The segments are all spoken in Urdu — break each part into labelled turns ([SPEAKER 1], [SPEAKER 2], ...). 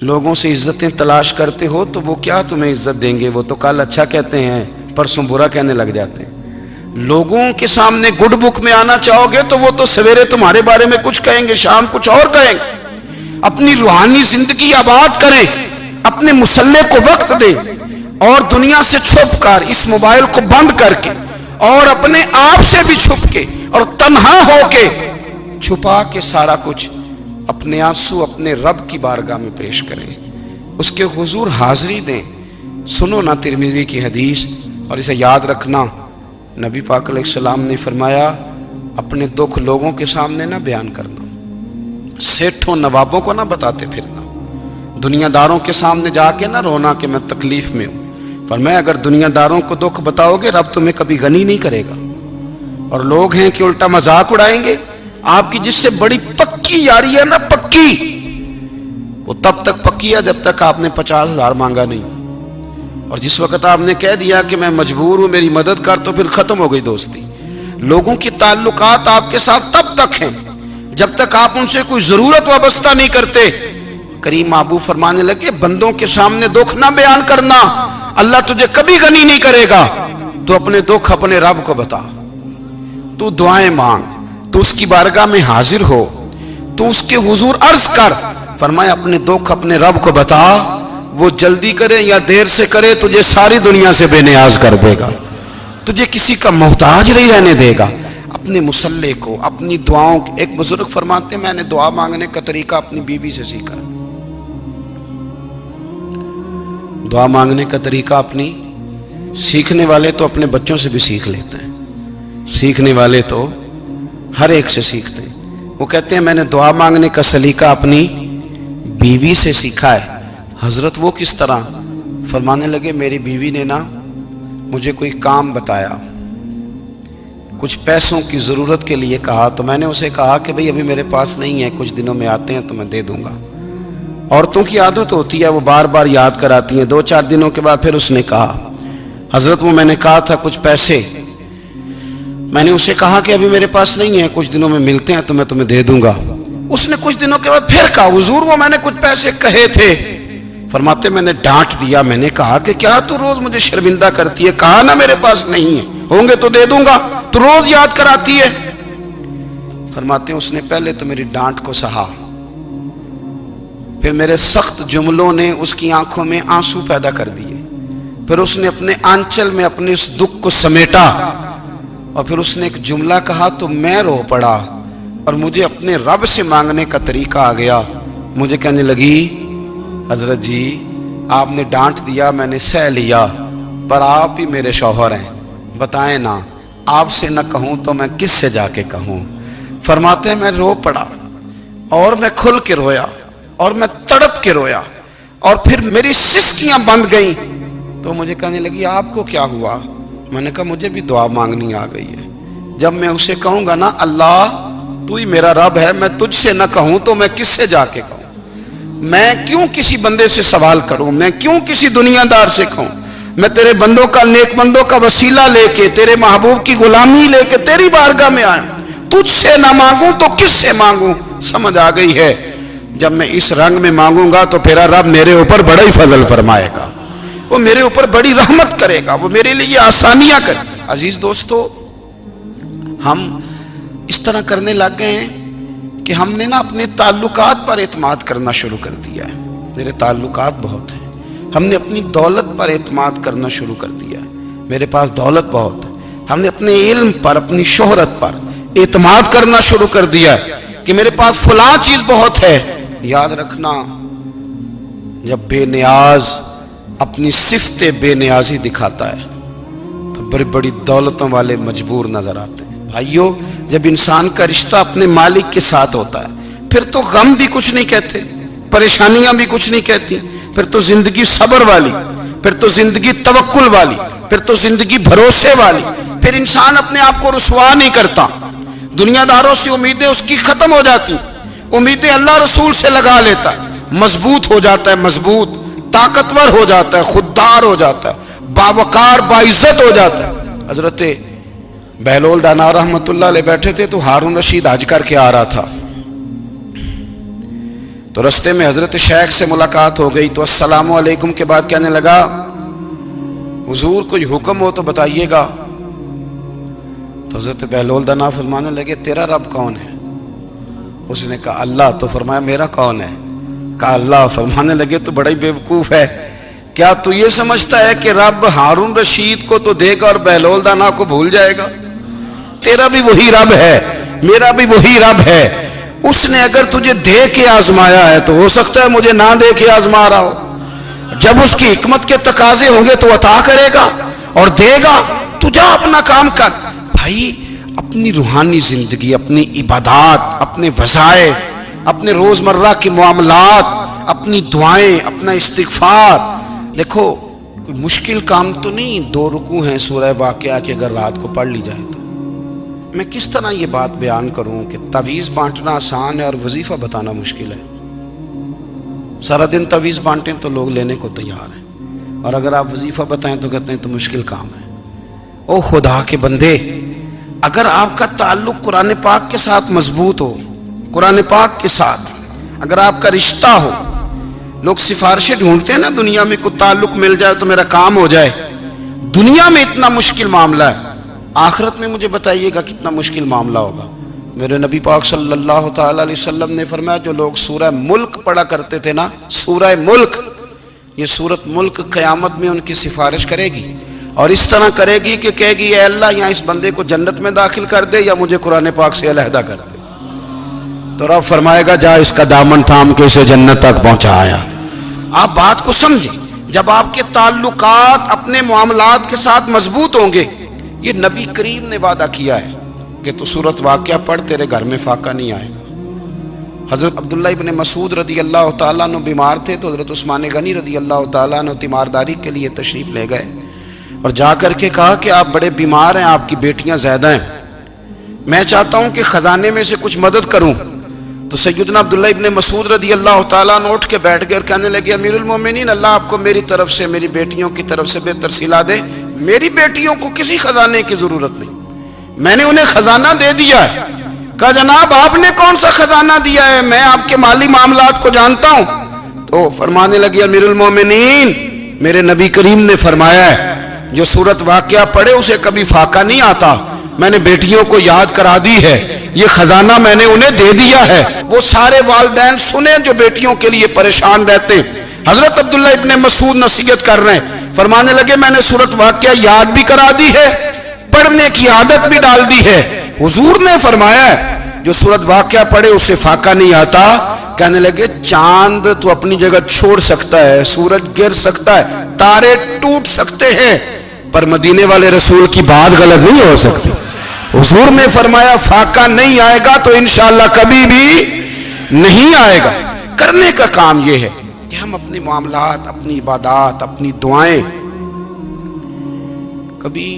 [SPEAKER 1] لوگوں سے عزتیں تلاش کرتے ہو تو وہ کیا تمہیں عزت دیں گے؟ وہ تو کل اچھا کہتے ہیں، پرسوں برا کہنے لگ جاتے ہیں۔ لوگوں کے سامنے گڈ بک میں آنا چاہو گے تو وہ تو سویرے تمہارے بارے میں کچھ کہیں گے، شام کچھ اور کہیں گے۔ اپنی روحانی زندگی آباد کریں، اپنے مسلح کو وقت دیں، اور دنیا سے چھپ کر اس موبائل کو بند کر کے اور اپنے آپ سے بھی چھپ کے اور تنہا ہو کے چھپا کے سارا کچھ اپنے آنسو اپنے رب کی بارگاہ میں پیش کریں، اس کے حضور حاضری دیں۔ سنو نا ترمذی کی حدیث، اور اسے یاد رکھنا، نبی پاک علیہ السلام نے فرمایا اپنے دکھ لوگوں کے سامنے نہ بیان کرنا، سیٹھوں نوابوں کو نہ بتاتے پھرنا، دنیا داروں کے سامنے جا کے نہ رونا کہ میں تکلیف میں ہوں۔ فرمایا اگر دنیا داروں کو دکھ بتاؤ گے رب تمہیں کبھی غنی نہیں کرے گا۔ اور لوگ ہیں کہ الٹا مذاق اڑائیں گے آپ کی، جس سے بڑی پکی یاری ہے نا، پکی، وہ تب تک پکی ہے جب تک آپ نے 50,000 مانگا نہیں، اور جس وقت آپ نے کہہ دیا کہ میں مجبور ہوں میری مدد کر، تو پھر ختم ہو گئی دوستی۔ لوگوں کی تعلقات آپ کے ساتھ تب تک ہیں جب تک آپ ان سے کوئی ضرورت وابستہ نہیں کرتے۔ کریم محبوب فرمانے لگے بندوں کے سامنے دکھ نہ بیان کرنا، اللہ تجھے کبھی غنی نہیں کرے گا۔ تو اپنے دکھ اپنے رب کو بتا، تو دعائیں مانگ، تو اس کی بارگاہ میں حاضر ہو، تو اس کے حضور عرض کر۔ فرمایا اپنے دکھ اپنے رب کو بتا، وہ جلدی کرے یا دیر سے کرے تجھے ساری دنیا سے بے نیاز کر دے گا، تجھے کسی کا محتاج نہیں رہنے دے گا۔ اپنے مسلح کو، اپنی دعاؤں، ایک بزرگ فرماتے ہیں میں نے دعا مانگنے کا طریقہ اپنی بیوی سے سیکھا، دعا مانگنے کا طریقہ اپنی، سیکھنے والے تو اپنے بچوں سے بھی سیکھ لیتے ہیں، سیکھنے والے تو ہر ایک سے سیکھتے ہیں۔ وہ کہتے ہیں میں نے دعا مانگنے کا سلیقہ اپنی بیوی سے سیکھا ہے۔ حضرت وہ کس طرح؟ فرمانے لگے میری بیوی نے نا مجھے کوئی کام بتایا، کچھ پیسوں کی ضرورت کے لیے کہا، تو میں نے اسے کہا کہ بھئی ابھی میرے پاس نہیں ہے، کچھ دنوں میں آتے ہیں تو میں دے دوں گا۔ عورتوں کی عادت ہوتی ہے وہ بار بار یاد کراتی ہیں، 2-4 دنوں کے بعد پھر اس نے کہا حضرت وہ میں نے کہا تھا کچھ پیسے، میں نے اسے کہا کہ ابھی میرے پاس نہیں ہے، کچھ دنوں میں ملتے ہیں تو میں تمہیں دے دوں گا۔ اس نے کچھ دنوں کے بعد پھر کہا حضور وہ میں نے کچھ پیسے کہے تھے۔ فرماتے میں نے ڈانٹ دیا، میں نے کہا کہ کیا تو روز مجھے شرمندہ کرتی ہے، کہا نا میرے پاس نہیں ہے، ہوں گے تو دے دوں گا، تو روز یاد کراتی ہے۔ فرماتے ہیں اس نے پہلے تو میری ڈانٹ کو سہا، پھر میرے سخت جملوں نے اس کی آنکھوں میں آنسو پیدا کر دیے، پھر اس نے اپنے آنچل میں اپنے اس دکھ کو سمیٹا، اور پھر اس نے ایک جملہ کہا تو میں رو پڑا، اور مجھے اپنے رب سے مانگنے کا طریقہ آ گیا۔ مجھے کہنے لگی حضرت جی آپ نے ڈانٹ دیا میں نے سہ لیا، پر آپ ہی میرے شوہر ہیں، بتائیں نا آپ سے نہ کہوں تو میں کس سے جا کے کہوں۔ فرماتے ہیں میں رو پڑا، اور میں کھل کے رویا، اور میں تڑپ کے رویا، اور پھر میری سسکیاں بند گئیں۔ تو مجھے کہنے لگی آپ کو کیا ہوا؟ میں نے کہا مجھے بھی دعا مانگنی آ گئی ہے، جب میں اسے کہوں گا نا اللہ تو ہی میرا رب ہے، میں تجھ سے نہ کہوں تو میں کس سے جا کے کہوں؟ میں کیوں کسی بندے سے سوال کروں؟ میں کیوں کسی دنیا دار سے کہوں؟ میں تیرے بندوں کا، نیک بندوں کا وسیلہ لے کے، تیرے محبوب کی غلامی لے کے تیری بارگاہ میں آیا، تجھ سے نہ مانگوں تو کس سے مانگوں؟ سمجھ آ گئی ہے؟ جب میں اس رنگ میں مانگوں گا تو پھر رب میرے اوپر بڑا ہی فضل فرمائے گا، وہ میرے اوپر بڑی رحمت کرے گا، وہ میرے لیے آسانیاں کرے گا۔ عزیز دوستو، ہم اس طرح کرنے لگ گئے ہیں کہ ہم نے نا اپنے تعلقات پر اعتماد کرنا شروع کر دیا ہے۔ میرے تعلقات بہت ہیں، ہم نے اپنی دولت پر اعتماد کرنا شروع کر دیا ہے، میرے پاس دولت بہت ہے۔ ہم نے اپنے علم پر، اپنی شہرت پر اعتماد کرنا شروع کر دیا ہے کہ میرے پاس فلاں چیز بہت ہے۔ یاد رکھنا جب بے نیاز اپنی صفت بے نیازی دکھاتا ہے تو بڑی بڑی دولتوں والے مجبور نظر آتے ہیں۔ بھائیو جب انسان کا رشتہ اپنے مالک کے ساتھ ہوتا ہے پھر تو غم بھی کچھ نہیں کہتے، پریشانیاں بھی کچھ نہیں کہتی، پھر تو زندگی صبر والی، پھر تو زندگی توکل والی، پھر تو زندگی بھروسے والی، پھر انسان اپنے آپ کو رسوا نہیں کرتا، دنیا داروں سے امیدیں اس کی ختم ہو جاتی، امیدیں اللہ رسول سے لگا لیتا ہے، مضبوط ہو جاتا ہے، مضبوط، طاقتور ہو جاتا ہے، خوددار ہو جاتا ہے، باوقار باعزت ہو جاتا ہے۔ حضرت بہلول دانا رحمت اللہ علیہ بیٹھے تھے تو ہارون رشید حج کر کے آ رہا تھا، تو رستے میں حضرت شیخ سے ملاقات ہو گئی تو السلام علیکم کے بعد کہنے لگا حضور کوئی حکم ہو تو بتائیے گا. تو حضرت بہلول دانا فرمانے لگے تیرا رب کون ہے؟ اس نے کہا اللہ. تو فرمایا میرا کون ہے؟ کہا اللہ. فرمانے لگے تو بڑا ہی بیوقوف ہے، کیا تو یہ سمجھتا ہے کہ رب ہارون رشید کو تو دے گا اور بہلول دانا کو بھول جائے گا؟ تیرا بھی وہی رب ہے، میرا بھی وہی رب ہے. اس نے اگر تجھے دے کے آزمایا ہے تو ہو سکتا ہے مجھے نہ دے کے آزما رہا ہو. جب اس کی حکمت کے تقاضے ہوں گے تو عطا کرے گا اور دے گا. تو جا اپنا کام کر. بھائی اپنی روحانی زندگی، اپنی عبادات، اپنے وظائف، اپنے روزمرہ کے معاملات، اپنی دعائیں، اپنا استغفار. دیکھو کوئی مشکل کام تو نہیں 2 رکوع ہیں سورہ واقعہ کہ اگر رات کو پڑھ لی جائے تو. میں کس طرح یہ بات بیان کروں کہ تعویذ بانٹنا آسان ہے اور وظیفہ بتانا مشکل ہے. سارا دن تعویذ بانٹیں تو لوگ لینے کو تیار ہیں، اور اگر آپ وظیفہ بتائیں تو کہتے ہیں تو مشکل کام ہے. او خدا کے بندے، اگر آپ کا تعلق قرآن پاک کے ساتھ مضبوط ہو، قرآن پاک کے ساتھ اگر آپ کا رشتہ ہو، لوگ سفارشیں ڈھونڈتے ہیں نا دنیا میں، کوئی تعلق مل جائے تو میرا کام ہو جائے. دنیا میں اتنا مشکل معاملہ ہے، آخرت میں مجھے بتائیے گا کتنا مشکل معاملہ ہوگا. میرے نبی پاک صلی اللہ تعالی علیہ وسلم نے فرمایا جو لوگ سورہ ملک پڑھا کرتے تھے نا، سورہ ملک، یہ سورت ملک قیامت میں ان کی سفارش کرے گی، اور اس طرح کرے گی کہ کہے گی اے اللہ یہاں اس بندے کو جنت میں داخل کر دے یا مجھے قرآن پاک سے علیحدہ کر دے. تو رب فرمائے گا جا اس کا دامن تھام کے اسے جنت تک پہنچایا. آپ بات کو سمجھیں، جب آپ کے تعلقات اپنے معاملات کے ساتھ مضبوط ہوں گے، یہ نبی کریم نے وعدہ کیا ہے کہ تو سورت واقعہ پڑھ تیرے گھر میں فاقہ نہیں آئے گا. حضرت عبداللہ ابن مسعود رضی اللہ تعالیٰ عنہ بیمار تھے تو حضرت عثمان غنی رضی اللہ تعالیٰ عنہ تیمارداری کے لیے تشریف لے گئے اور جا کر کے کہا کہ آپ بڑے بیمار ہیں، آپ کی بیٹیاں زیادہ ہیں، میں چاہتا ہوں کہ خزانے میں سے کچھ مدد کروں. تو سیدنا عبداللہ ابن مسعود رضی اللہ تعالیٰ عنہ اٹھ کے بیٹھ گئے اور کہنے لگے امیر المومنین، اللہ آپ کو میری طرف سے، میری بیٹیوں کی طرف سے بہتر صلہ دے. میری بیٹیوں کو کسی خزانے کی ضرورت نہیں، میں نے انہیں خزانہ دے دیا ہے. کہا جناب آپ نے کون سا خزانہ دیا ہے، میں آپ کے مالی معاملات کو جانتا ہوں. تو فرمانے لگے امیر المومنین، میرے نبی کریم نے فرمایا ہے جو سورت واقعہ پڑھے اسے کبھی فاقہ نہیں آتا. میں نے بیٹیوں کو یاد کرا دی ہے، یہ خزانہ میں نے انہیں دے دیا ہے. وہ سارے والدین سنیں جو بیٹیوں کے لیے پریشان رہتے. حضرت عبداللہ ابن مسعود نصیحت کر رہے ہیں، فرمانے لگے میں نے سورت واقعہ یاد بھی کرا دی ہے، پڑھنے کی عادت بھی ڈال دی ہے. حضور نے فرمایا ہے جو سورت واقعہ پڑھے اسے فاقہ نہیں آتا. کہنے لگے چاند تو اپنی جگہ چھوڑ سکتا ہے، سورج گر سکتا ہے، تارے ٹوٹ سکتے ہیں، پر مدینے والے رسول کی بات غلط نہیں ہو سکتی. حضور نے فرمایا فاقہ نہیں آئے گا تو انشاءاللہ کبھی بھی نہیں آئے گا. کرنے کا کام یہ ہے کہ ہم اپنے معاملات، اپنی عبادات، اپنی دعائیں، کبھی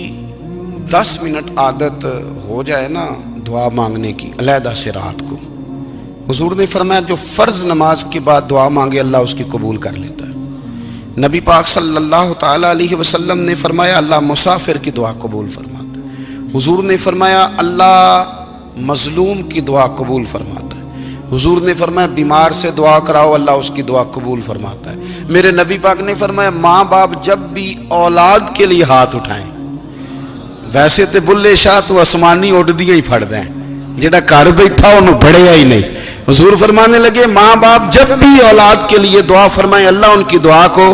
[SPEAKER 1] 10 منٹ عادت ہو جائے نا دعا مانگنے کی علیحدہ سے رات کو. حضور نے فرمایا جو فرض نماز کے بعد دعا مانگے اللہ اس کی قبول کر لیتا ہے. نبی پاک صلی اللہ تعالی علیہ وسلم نے فرمایا اللہ مسافر کی دعا قبول فرماتا ہے. حضور نے فرمایا اللہ مظلوم کی دعا قبول فرماتا ہے. حضور نے فرمایا بیمار سے دعا کراؤ اللہ اس کی دعا قبول فرماتا ہے. میرے نبی پاک نے فرمایا ماں باپ جب بھی اولاد کے لیے ہاتھ اٹھائیں، ویسے تے بلے شاہ تو آسمانی اڈ دیا ہی پھڑ دیں، جڑا گھر بیٹھا انہوں بڑھیا ہی نہیں. حضور فرمانے لگے ماں باپ جب بھی اولاد کے لیے دعا فرمائیں اللہ ان کی دعا کو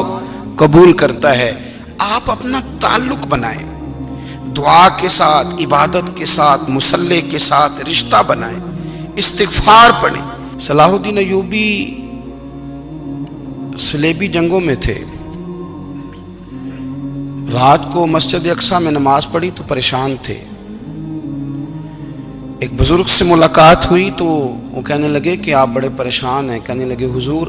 [SPEAKER 1] قبول کرتا ہے. آپ اپنا تعلق بنائیں دعا کے ساتھ، عبادت کے ساتھ، مصلی کے ساتھ رشتہ بنائیں، استغفار پڑھیں. صلاح الدین ایوبی صلیبی جنگوں میں تھے، رات کو مسجد اقصیٰ میں نماز پڑھی تو پریشان تھے. ایک بزرگ سے ملاقات ہوئی تو وہ کہنے لگے کہ آپ بڑے پریشان ہیں. کہنے لگے حضور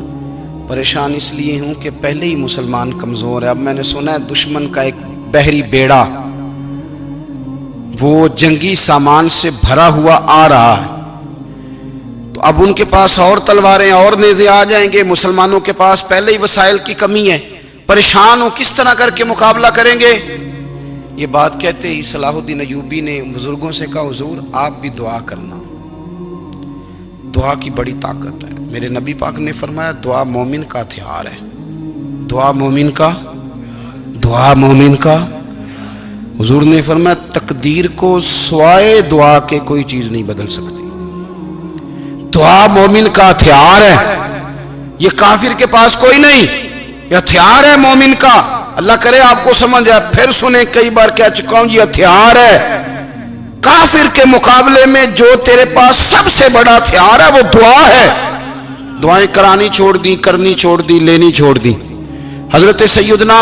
[SPEAKER 1] پریشان اس لیے ہوں کہ پہلے ہی مسلمان کمزور ہے، اب میں نے سنا ہے دشمن کا ایک بحری بیڑا وہ جنگی سامان سے بھرا ہوا آ رہا ہے، تو اب ان کے پاس اور تلواریں اور نیزے آ جائیں گے، مسلمانوں کے پاس پہلے ہی وسائل کی کمی ہے، پریشان ہو کس طرح کر کے مقابلہ کریں گے. یہ بات کہتے ہی صلاح الدین ایوبی نے بزرگوں سے کہا حضور آپ بھی دعا کرنا، دعا کی بڑی طاقت ہے. میرے نبی پاک نے فرمایا دعا مومن کا ہتھیار ہے، دعا مومن کا، دعا مومن کا۔ حضور نے فرمایا تقدیر کو سوائے دعا کے کوئی چیز نہیں بدل سکتی، دعا مومن کا ہتھیار ہے، یہ کافر کے پاس کوئی نہیں، یہ ہتھیار ہے مومن کا۔ اللہ کرے آپ کو سمجھ آئے، پھر سنیں، کئی بار کہہ چکا ہوں یہ ہتھیار ہے۔ کافر کے مقابلے میں جو تیرے پاس سب سے بڑا ہتھیار ہے وہ دعا ہے۔ دعائیں کرانی چھوڑ دی، کرنی چھوڑ دی، لینی چھوڑ دی۔ حضرت سیدنا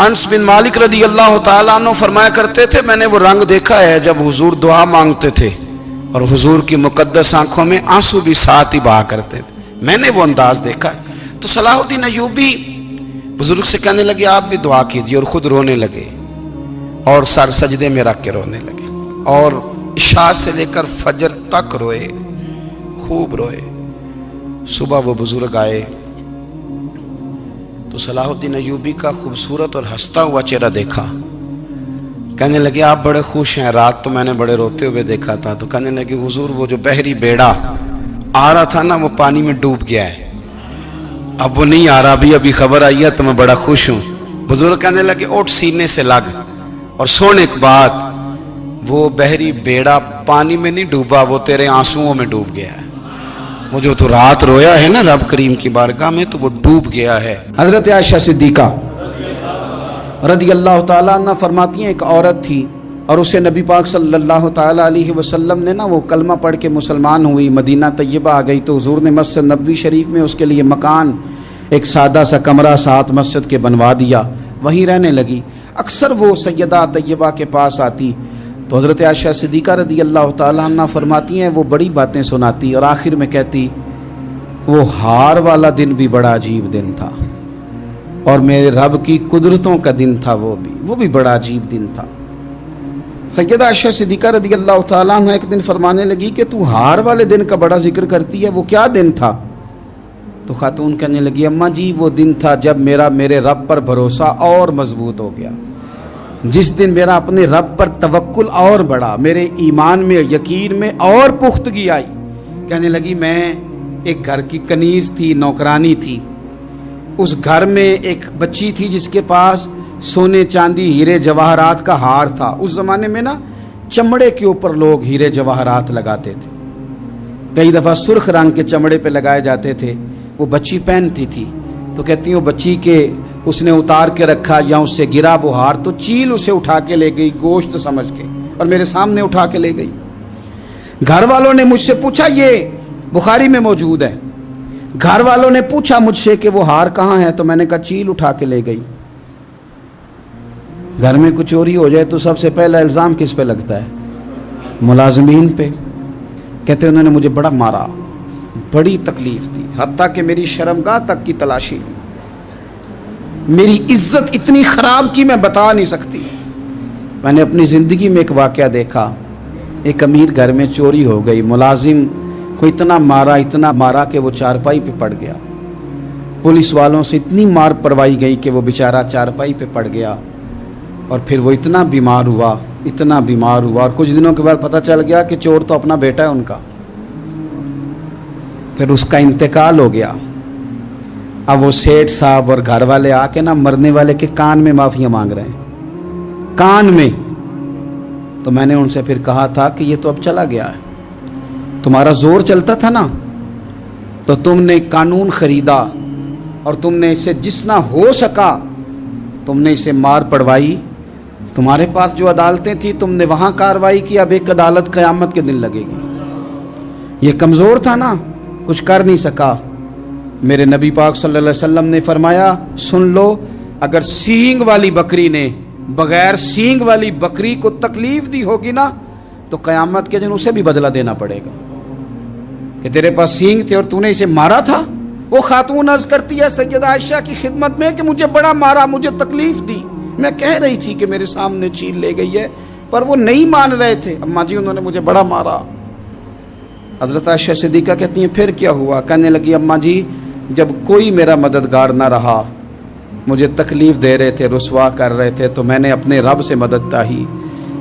[SPEAKER 1] انس بن مالک رضی اللہ تعالیٰ عنہ فرمایا کرتے تھے، میں نے وہ رنگ دیکھا ہے جب حضور دعا مانگتے تھے اور حضور کی مقدس آنکھوں میں آنسو بھی ساتھ ہی بہا کرتے تھے، میں نے وہ انداز دیکھا ہے۔ تو صلاح الدین ایوبی بزرگ سے کہنے لگے آپ بھی دعا کیجیے، اور خود رونے لگے اور سر سجدے میں رکھ کے رونے لگے، اور عشاء سے لے کر فجر تک روئے، خوب روئے۔ صبح وہ بزرگ آئے تو صلاح الدین ایوبی کا خوبصورت اور ہنستا ہوا چہرہ دیکھا، کہنے لگے آپ بڑے خوش ہیں، رات تو میں نے بڑے روتے ہوئے دیکھا تھا۔ تو کہنے لگے حضور وہ جو بحری بیڑا آ رہا تھا نا وہ پانی میں ڈوب گیا ہے، اب وہ نہیں آ رہا، ابھی خبر آئی ہے تو میں بڑا خوش ہوں۔ بزرگ کہنے لگے اٹھ سینے سے لگ اور سن ایک بات، وہ بحری بیڑا پانی میں نہیں ڈوبا، وہ تیرے آنسوؤں میں ڈوب گیا ہے۔ وہ جو تو رات رویا ہے نا رب کریم کی بارگاہ میں تو وہ ڈوب گیا ہے۔ حضرت عائشہ صدیقہ رضی اللہ تعالیٰ عنہ فرماتی ہیں ایک عورت تھی اور اسے نبی پاک صلی اللہ تعالیٰ علیہ وسلم نے نا وہ کلمہ پڑھ کے مسلمان ہوئی، مدینہ طیبہ آ گئی تو حضور نے مسجد نبوی شریف میں اس کے لیے مکان، ایک سادہ سا کمرہ ساتھ مسجد کے بنوا دیا، وہیں رہنے لگی۔ اکثر وہ سیدہ طیبہ کے پاس آتی تو حضرت عائشہ صدیقہ رضی اللہ تعالیٰ عنہ فرماتی ہیں وہ بڑی باتیں سناتی اور آخر میں کہتی وہ ہار والا دن بھی بڑا عجیب دن تھا اور میرے رب کی قدرتوں کا دن تھا، وہ بھی بڑا عجیب دن تھا۔ سیدہ عائشہ صدیقہ رضی اللہ تعالیٰ عنہ ایک دن فرمانے لگی کہ تو ہار والے دن کا بڑا ذکر کرتی ہے، وہ کیا دن تھا؟ تو خاتون کہنے لگی اماں جی وہ دن تھا جب میرے رب پر بھروسہ اور مضبوط ہو گیا، جس دن میرا اپنے رب پر توکل اور بڑھا، میرے ایمان میں یقین میں اور پختگی آئی۔ کہنے لگی میں ایک گھر کی کنیز تھی، نوکرانی تھی، اس گھر میں ایک بچی تھی جس کے پاس سونے چاندی ہیرے جواہرات کا ہار تھا۔ اس زمانے میں نا چمڑے کے اوپر لوگ ہیرے جواہرات لگاتے تھے، کئی دفعہ سرخ رنگ کے چمڑے پہ لگائے جاتے تھے، وہ بچی پہنتی تھی۔ تو کہتی ہیں وہ بچی کے اس نے اتار کے رکھا یا اس سے گرا وہ ہار تو چیل اسے اٹھا کے لے گئی گوشت سمجھ کے اور میرے سامنے اٹھا کے لے گئی۔ گھر والوں نے مجھ سے پوچھا، یہ بخاری میں موجود ہے، گھر والوں نے پوچھا مجھ سے کہ وہ ہار کہاں ہے تو میں نے کہا چیل اٹھا کے لے گئی۔ گھر میں کچھ چوری ہو جائے تو سب سے پہلا الزام کس پہ لگتا ہے؟ ملازمین پہ۔ کہتے انہوں نے مجھے بڑا مارا، بڑی تکلیف تھی، حتیٰ کہ میری شرمگاہ تک کی تلاشی لی، میری عزت اتنی خراب کی میں بتا نہیں سکتی۔ میں نے اپنی زندگی میں ایک واقعہ دیکھا، ایک امیر گھر میں چوری ہو گئی، ملازم کو اتنا مارا کہ وہ چارپائی پہ پڑ گیا، پولیس والوں سے اتنی مار پروائی گئی کہ وہ بیچارہ چارپائی پہ پڑ گیا، اور پھر وہ اتنا بیمار ہوا اور کچھ دنوں کے بعد پتہ چل گیا کہ چور تو اپنا بیٹا ہے ان کا، پھر اس کا انتقال ہو گیا۔ اب وہ سیٹھ صاحب اور گھر والے آ کے نا مرنے والے کے کان میں معافیاں مانگ رہے ہیں، کان میں۔ تو میں نے ان سے پھر کہا تھا کہ یہ تو اب چلا گیا ہے، تمہارا زور چلتا تھا نا تو تم نے قانون خریدا اور تم نے اسے جتنا ہو سکا تم نے اسے مار پڑوائی، تمہارے پاس جو عدالتیں تھیں تم نے وہاں کارروائی کی، اب ایک عدالت قیامت کے دن لگے گی۔ یہ کمزور تھا نا، کچھ کر نہیں سکا۔ میرے نبی پاک صلی اللہ علیہ وسلم نے فرمایا سن لو، اگر سینگ والی بکری نے بغیر سینگ والی بکری کو تکلیف دی ہوگی نا تو قیامت کے دن اسے بھی بدلہ دینا پڑے گا کہ تیرے پاس سینگ تھے اور تو نے اسے مارا تھا۔ وہ خاتون عرض کرتی ہے سیدہ عائشہ کی خدمت میں کہ مجھے بڑا مارا، مجھے تکلیف دی، میں کہہ رہی تھی کہ میرے سامنے چیل لے گئی ہے پر وہ نہیں مان رہے تھے، اماں جی انہوں نے مجھے بڑا مارا۔ حضرت عائشہ صدیقہ کہتی ہیں پھر کیا ہوا؟ کہنے لگی اماں جی جب کوئی میرا مددگار نہ رہا، مجھے تکلیف دے رہے تھے، رسوا کر رہے تھے، تو میں نے اپنے رب سے مدد چاہی،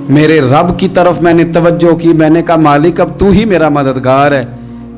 [SPEAKER 1] میرے رب کی طرف میں نے توجہ کی، میں نے کہا مالک اب تو ہی میرا مددگار ہے،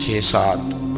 [SPEAKER 1] 6-7,